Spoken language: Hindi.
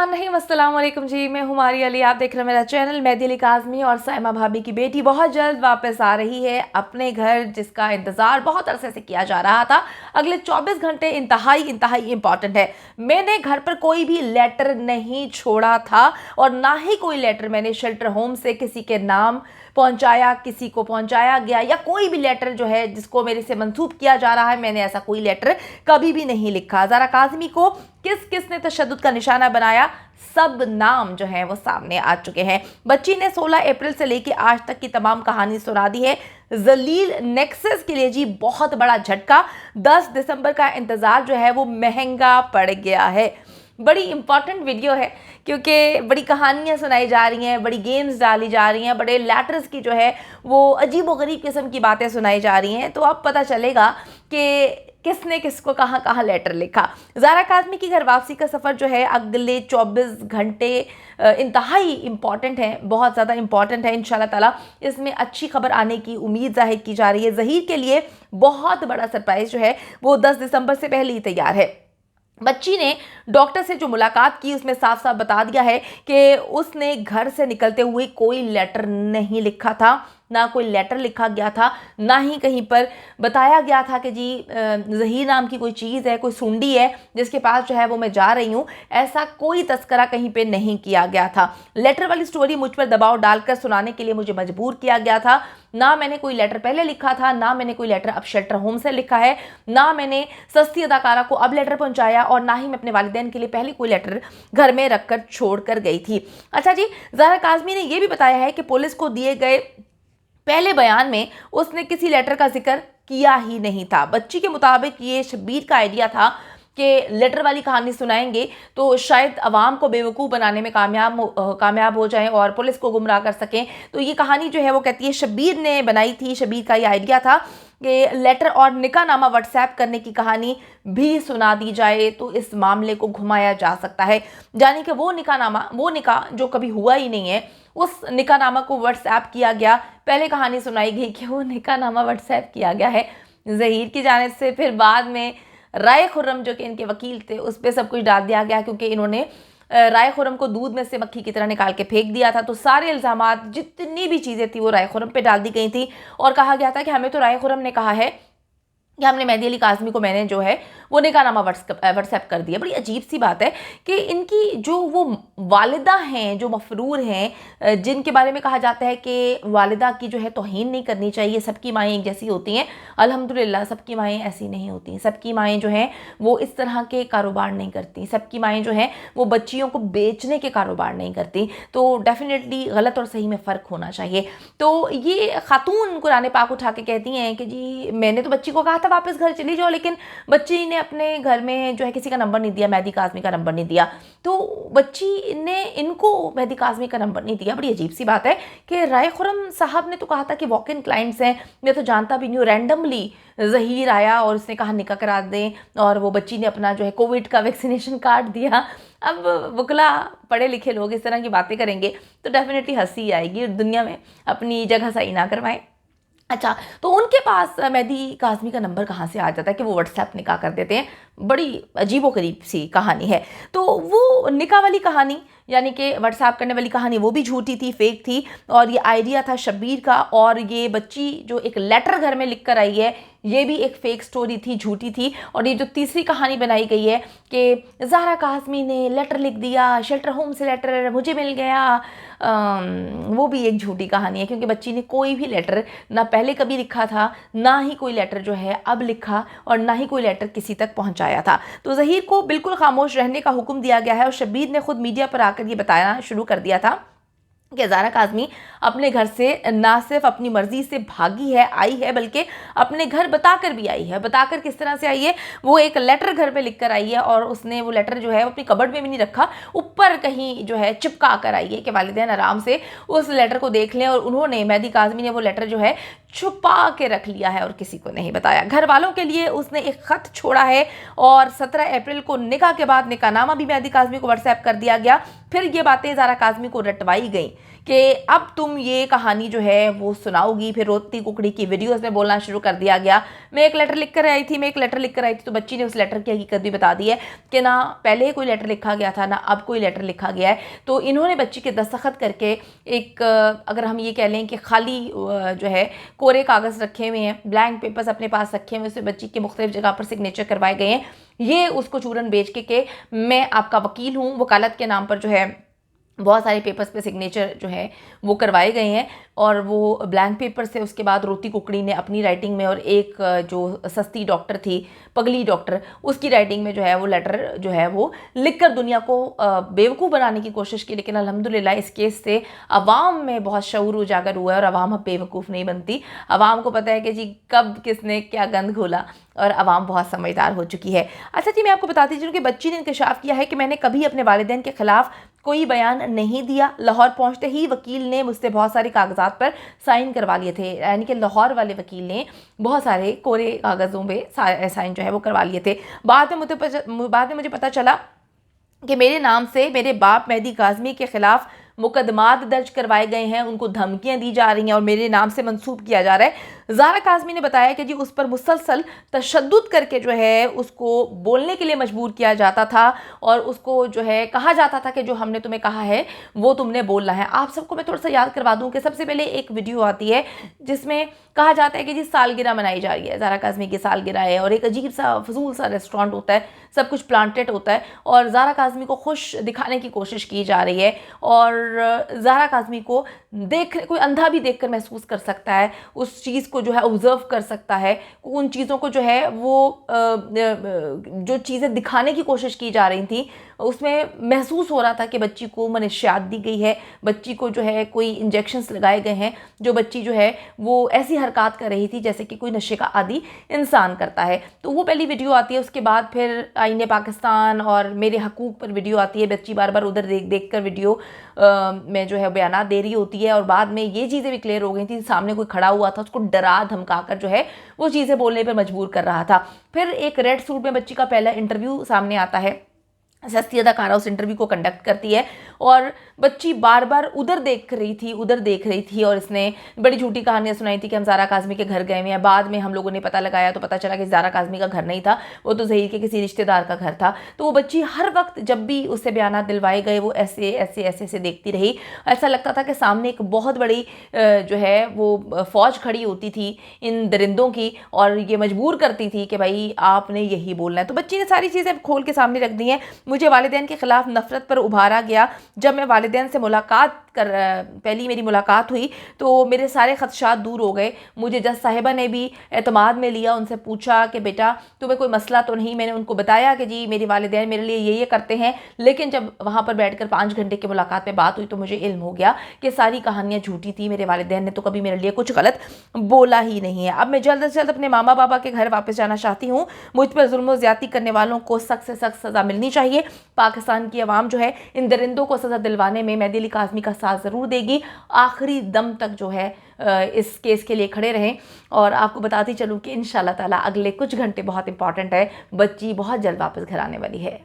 अस्सलाम नहीं अस्सलाम वालेकुम जी। मैं हुमारी अली, आप देख रहे हैं मेरा चैनल। मेहदी अली काज़मी और साइमा भाभी की बेटी बहुत जल्द वापस आ रही है अपने घर, जिसका इंतज़ार बहुत अरसे से किया जा रहा था। अगले 24 घंटे इंतहाई इंपॉर्टेंट है। मैंने घर पर कोई भी लेटर नहीं छोड़ा था और ना ही कोई लेटर मैंने शेल्टर होम से किसी के नाम पहुंचाया, किसी को पहुंचाया गया, या कोई भी लेटर जो है जिसको मेरे से मंसूब किया जा रहा है, मैंने ऐसा कोई लेटर कभी भी नहीं लिखा। ज़ारा काज़मी को किस किस ने तशद्दुद का निशाना बनाया, सब नाम जो है वो सामने आ चुके हैं। बच्ची ने 16 अप्रैल से लेकर आज तक की तमाम कहानी सुना दी है। जलील नेक्सस के लिए जी बहुत बड़ा झटका। 10 दिसंबर का इंतज़ार जो है वो महंगा पड़ गया है। बड़ी इंपॉर्टेंट वीडियो है क्योंकि बड़ी कहानियाँ सुनाई जा रही हैं, बड़ी गेम्स डाली जा रही हैं, बड़े लेटर्स की जो है वो अजीब व गरीब किस्म की बातें सुनाई जा रही हैं। तो अब पता चलेगा कि किसने किसको कहाँ कहाँ लेटर लिखा। ज़ारा काज़मी की घर वापसी का सफ़र जो है अगले 24 घंटे इंतहाई इम्पॉर्टेंट है, बहुत ज़्यादा इम्पॉर्टेंट है। इंशाल्लाह ताला इसमें अच्छी खबर आने की उम्मीद जाहिर की जा रही है। ज़हीर के लिए बहुत बड़ा सरप्राइज़ जो है वो 10 दिसंबर से पहले ही तैयार है। बच्ची ने डॉक्टर से जो मुलाकात की उसमें साफ साफ बता दिया है कि उसने घर से निकलते हुए कोई लेटर नहीं लिखा था, ना कोई लेटर लिखा गया था, ना ही कहीं पर बताया गया था कि जी ज़हीर नाम की कोई चीज़ है, कोई सुंडी है जिसके पास जो है वो मैं जा रही हूँ। ऐसा कोई तस्करा कहीं पे नहीं किया गया था। लेटर वाली स्टोरी मुझ पर दबाव डालकर सुनाने के लिए मुझे मजबूर किया गया था। ना मैंने कोई लेटर पहले लिखा था, ना मैंने कोई लेटर अब शेल्टर होम से लिखा है, ना मैंने सस्ती अदाकारा को अब लेटर पहुंचाया, और ना ही मैं अपने वालिदैन के लिए पहले कोई लेटर घर में रखकर छोड़ कर गई थी। अच्छा जी, ज़ारा काज़मी ने यह भी बताया है कि पुलिस को दिए गए पहले बयान में उसने किसी लेटर का जिक्र किया ही नहीं था। बच्ची के मुताबिक ये शब्बीर का आइडिया था कि लेटर वाली कहानी सुनाएंगे तो शायद अवाम को बेवकूफ़ बनाने में कामयाब हो जाएं और पुलिस को गुमराह कर सकें। तो ये कहानी जो है वो कहती है शब्बीर ने बनाई थी। शब्बीर का ये आइडिया था कि लेटर और निकाहनामा व्हाट्सएप करने की कहानी भी सुना दी जाए तो इस मामले को घुमाया जा सकता है। यानी कि वो निकाह जो कभी हुआ ही नहीं है, उस निकाहनामा को व्हाट्सएप किया गया। पहले कहानी सुनाई गई कि वो निकाहनामा व्हाट्सएप किया गया है ज़हीर की जानिब से, फिर बाद में राय खुर्रम जो कि इनके वकील थे उस पर सब कुछ डाल दिया गया क्योंकि इन्होंने राय खुर्रम को दूध में से मक्खी की तरह निकाल के फेंक दिया था। तो सारे इल्ज़ामात, जितनी भी चीज़ें थी वो राय खुर्रम पे डाल दी गई थी और कहा गया था कि हमें तो राय खुर्रम ने कहा है कि हमने मेहदी अली काज़मी को मैंने जो है वो निकाहनामा व्हाट्सएप कर दिया। बड़ी अजीब सी बात है कि इनकी जो वो वालिदा हैं, जो मफरूर हैं, जिनके बारे में कहा जाता है कि वालिदा की जो है तौहीन नहीं करनी चाहिए, सबकी माएँ एक जैसी होती हैं। अल्हम्दुलिल्लाह सबकी माएँ ऐसी नहीं होती। सबकी माएँ जो हैं वो इस तरह के कारोबार नहीं करती। सबकी माएँ जो हैं वो बच्चियों को बेचने के कारोबार नहीं करती। तो डेफिनेटली गलत और सही में फ़र्क होना चाहिए। तो ये खातून कुरान पाक उठा के कहती हैं कि जी मैंने तो बच्ची को कहा था वापस घर चली जाओ, लेकिन बच्ची ने अपने घर में जो है किसी का नंबर नहीं दिया, मेहदी काज़मी का नंबर नहीं दिया। तो बच्ची ने इनको मेहदी काज़मी का नंबर नहीं दिया। बड़ी अजीब सी बात है कि राय खुर्रम साहब ने तो कहा था कि वॉक इन क्लाइंट्स हैं, मैं तो जानता भी नहीं हूँ। रैंडमली ज़हीर आया और उसने कहा निकाह करा दें और वो बच्ची ने अपना जो है कोविड का वैक्सीनेशन कार्ड दिया। अब वकला पढ़े लिखे लोग इस तरह की बातें करेंगे तो डेफिनेटली हंसी आएगी और दुनिया में अपनी जगह सही ना करवाएं। अच्छा, तो उनके पास मेहदी काज़मी का नंबर कहाँ से आ जाता है कि वो व्हाट्सएप निकाह कर देते हैं। बड़ी अजीबोगरीब सी कहानी है। तो वो निकाह वाली कहानी यानी कि व्हाट्सएप करने वाली कहानी वो भी झूठी थी, फेक थी, और ये आइडिया था शब्बीर का। और ये बच्ची जो एक लेटर घर में लिख कर आई है ये भी एक फेक स्टोरी थी, झूठी थी। और ये जो तीसरी कहानी बनाई गई है कि ज़ारा काज़मी ने लेटर लिख दिया, शेल्टर होम से लेटर मुझे मिल गया, वो भी एक झूठी कहानी है क्योंकि बच्ची ने कोई भी लेटर ना पहले कभी लिखा था, ना ही कोई लेटर जो है अब लिखा, और ना ही कोई लेटर किसी तक पहुंचाया था। तो ज़हीर को बिल्कुल खामोश रहने का हुक्म दिया गया है और शब्बीर ने खुद मीडिया पर आकर ये बताना शुरू कर दिया था कि ज़ारा काज़मी अपने घर से ना सिर्फ अपनी मर्ज़ी से भागी है, आई है, बल्कि अपने घर बताकर भी आई है। बताकर किस तरह से आई है, वो एक लेटर घर पे लिख कर आई है और उसने वो लेटर जो है वो अपनी कबर्ड में भी नहीं रखा, ऊपर कहीं जो है चिपका कर आई है कि वालिदैन आराम से उस लेटर को देख लें। और उन्होंने, मेहदी काज़मी ने वो लेटर जो है छुपा के रख लिया है और किसी को नहीं बताया। घर वालों के लिए उसने एक ख़त छोड़ा है और 17 अप्रैल को निकाह के बाद निकाहनामा भी मेहदी काज़मी को व्हाट्सएप कर दिया गया। फिर ये बातें ज़ारा काज़मी को रटवाई गई कि अब तुम ये कहानी जो है वो सुनाओगी। फिर रोती कुकड़ी की वीडियोस में बोलना शुरू कर दिया गया। मैं एक लेटर लिख कर आई थी, तो बच्ची ने उस लेटर की हकीकत भी बता दी है कि ना पहले कोई लेटर लिखा गया था, ना अब कोई लेटर लिखा गया है। तो इन्होंने बच्ची के दस्तखत करके एक, अगर हम ये कह लें कि खाली जो है कोरे कागज़ रखे हुए हैं, ब्लैंक पेपर्स अपने पास रखे हुए, उसमें बच्ची के मुख्तलिफ जगह पर सिग्नेचर करवाए गए हैं। ये उसको चूरन बेच के मैं आपका वकील हूँ, वकालत के नाम पर जो है बहुत सारे पेपर्स पे सिग्नेचर जो है वो करवाए गए हैं। और वो ब्लैंक पेपर से उसके बाद रोती कुकड़ी ने अपनी राइटिंग में, और एक जो सस्ती डॉक्टर थी, पगली डॉक्टर, उसकी राइटिंग में जो है वो लेटर जो है वो लिखकर दुनिया को बेवकूफ़ बनाने की कोशिश की। लेकिन अल्हम्दुलिल्लाह इस केस से अवाम में बहुत शऊर उजागर हुआ है, और अवाम अब बेवकूफ़ नहीं बनती। अवाम को पता है कि जी कब किसने क्या गंद घोला, और अवाम बहुत समझदार हो चुकी है। अच्छा जी, मैं आपको बताती चलूँ कि बच्ची ने इंकशाफ किया है कि मैंने कभी अपने वालिदैन के खिलाफ कोई बयान नहीं दिया। लाहौर पहुंचते ही वकील ने मुझसे बहुत सारे कागजात पर साइन करवा लिए थे, यानी कि लाहौर वाले वकील ने बहुत सारे कोरे कागज़ों पे साइन जो है वो करवा लिए थे। बाद में मुझे पता चला कि मेरे नाम से मेरे बाप मेहदी काज़मी के ख़िलाफ़ मुकदमात दर्ज करवाए गए हैं, उनको धमकियां दी जा रही हैं और मेरे नाम से मंसूब किया जा रहा है। ज़ारा काज़मी ने बताया कि जी उस पर मुसलसल तशद्दुद करके जो है उसको बोलने के लिए मजबूर किया जाता था, और उसको जो है कहा जाता था कि जो हमने तुम्हें कहा है वो तुमने बोलना है। आप सबको मैं थोड़ा सा याद करवा दूं कि सबसे पहले एक वीडियो आती है जिसमें कहा जाता है कि जी सालगिरह मनाई जा रही है, ज़ारा काज़मी की सालगिरह है, और एक अजीब सा फजूल सा रेस्टोरेंट होता है, सब कुछ प्लांटेड होता है, और ज़ारा काज़मी को खुश दिखाने की कोशिश की जा रही है। और ज़ारा काज़मी को कोई अंधा भी देखकर महसूस कर सकता है, उस चीज़ को जो है ऑब्जर्व कर सकता है, उन चीज़ों को जो है वो जो चीज़ें दिखाने की कोशिश की जा रही थी उसमें महसूस हो रहा था कि बच्ची को मनशियात दी गई है, बच्ची को जो है कोई इंजेक्शंस लगाए गए हैं, जो बच्ची जो है वो ऐसी हरकत कर रही थी जैसे कि कोई नशे का आदी इंसान करता है। तो वो पहली वीडियो आती है। उसके बाद फिर आईने पाकिस्तान और मेरे हकूक़ पर वीडियो आती है। बच्ची बार बार उधर देख कर वीडियो में जो है बयानात दे रही होती है, और बाद में ये चीज़ें भी क्लियर हो गई थी, सामने कोई खड़ा हुआ था उसको डरा धमका कर जो है वो चीज़ें बोलने पर मजबूर कर रहा था। फिर एक रेड सूट में बच्ची का पहला इंटरव्यू सामने आता है। सस्ती अदाकारा उस इंटरव्यू को कंडक्ट करती है, और बच्ची बार बार उधर देख रही थी, और इसने बड़ी झूठी कहानियां सुनाई थी कि हम ज़ारा काज़मी के घर गए हुए हैं। बाद में हम लोगों ने पता लगाया तो पता चला कि ज़ारा काज़मी का घर नहीं था, वो तो ज़हीर के किसी रिश्तेदार का घर था। तो वो बच्ची हर वक्त जब भी उससे बयान दिलवाए गए वो ऐसे ऐसे ऐसे ऐसे देखती रही। ऐसा लगता था कि सामने एक बहुत बड़ी जो है वो फ़ौज खड़ी होती थी इन दरिंदों की, और ये मजबूर करती थी कि भाई आपने यही बोलना है। तो बच्ची ने सारी चीज़ें खोल के सामने रख दी हैं। मुझे वालिदैन के ख़िलाफ़ नफ़रत पर उभारा गया। जब मैं वालिदैन से पहली मेरी मुलाकात हुई तो मेरे सारे ख़दशात दूर हो गए। मुझे जज साहिबा ने भी एतमाद में लिया, उनसे पूछा कि बेटा तुम्हें कोई मसला तो नहीं। मैंने उनको बताया कि जी मेरे वालिदैन मेरे लिए ये करते हैं। लेकिन जब वहाँ पर बैठकर 5 घंटे की मुलाकात में बात हुई तो मुझे इल्म हो गया कि सारी कहानियाँ झूठी थी, मेरे वालिदैन ने तो कभी मेरे लिए कुछ गलत बोला ही नहीं है। अब मैं जल्द से जल्द अपने मामा बाबा के घर वापस जाना चाहती हूँ। मुझ पर जुल्म और ज़्यादती करने वालों को सख्त से सख्त सज़ा मिलनी चाहिए। पाकिस्तान की आवाम जो है इन दरिंदों को सज़ा दिलवाने में मेहदी अली काज़मी का साथ ज़रूर देगी। आखिरी दम तक जो है इस केस के लिए खड़े रहें। और आपको बताती चलूँ कि इंशाल्लाह ताला अगले कुछ घंटे बहुत इंपॉर्टेंट है, बच्ची बहुत जल्द वापस घर आने वाली है।